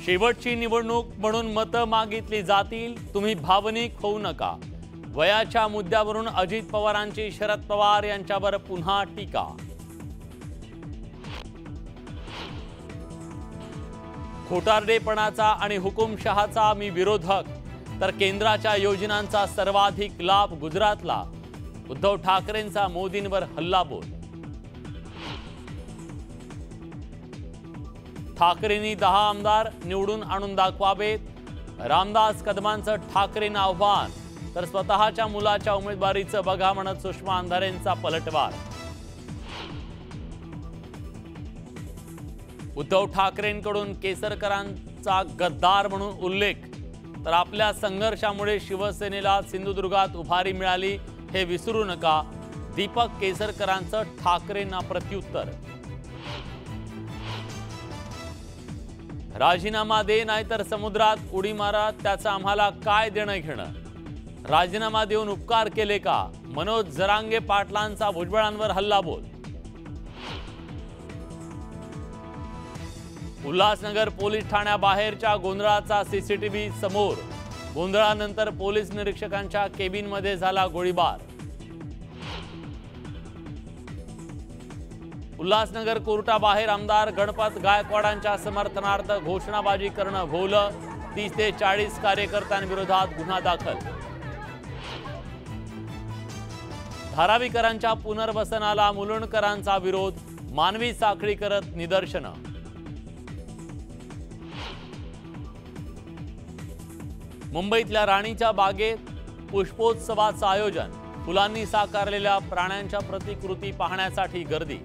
शेवटची निवडणूक म्हणून मतं मागितली जातील, तुम्ही भावनिक होऊ नका। वयाच्या मुद्द्यावरून अजित पवारांची शरद पवार यांच्यावर पुन्हा टीका। खोटारडेपणाचा आणि हुकुमशहाचा मी विरोधक, तर केंद्राच्या योजनांचा सर्वाधिक लाभ गुजरातला। उद्धव ठाकरेंचा मोदींवर हल्लाबोल। ठाकरेंनी 10 आमदार निवडून आणून दाखवावेत, रामदास कदमांचं ठाकरेंना आव्हान। तर स्वतःच्या मुलाच्या उमेदवारीचं बघा म्हणत सुषमा अंधारेंचा पलटवार। उद्धव ठाकरेंकडून केसरकरांचा गद्दार म्हणून उल्लेख, तर आपल्या संघर्षामुळे शिवसेनेला सिंधुदुर्गात उभारी मिळाली हे विसरू नका। दीपक केसरकरांचं ठाकरेंना प्रत्युत्तर। राजीनामा दे नाहीतर समुद्रात उडी मारा, त्याचं आम्हाला काय देणं घेणं। राजीनामा देऊन उपकार केले का, मनोज जरांगे पाटलांचा भुजबळांवर हल्लाबोल। उल्हासनगर पोलीस ठाण्याबाहेरच्या गोंधळाचा सीसीटीव्ही समोर। गोंधळानंतर पोलीस निरीक्षकांच्या केबिनमध्ये झाला गोळीबार। उल्हासनगर कोर्टाबाहेर आमदार गणपत गायकवाडांच्या समर्थनार्थ घोषणाबाजी करणं भोवलं। 30 ते 40 कार्यकर्त्यांविरोधात गुन्हा दाखल। धारावीकरांच्या पुनर्वसनाला मुलुंडकरांचा विरोध, मानवी साखळी करत निदर्शनं। मुंबईतल्या राणीच्या बागेत पुष्पोत्सवाचं आयोजन, फुलांनी साकारलेल्या प्राण्यांच्या प्रतिकृती पाहण्यासाठी गर्दी।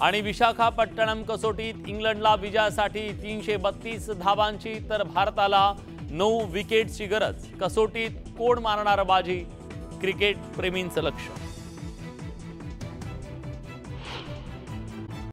आणि विशाखापट्टणम कसोटीत इंग्लंडला विजयासाठी 332 धावांची तर भारताला 9 विकेट्सची गरज। कसोटीत कोण मारणार बाजी, क्रिकेट प्रेमींचं लक्ष।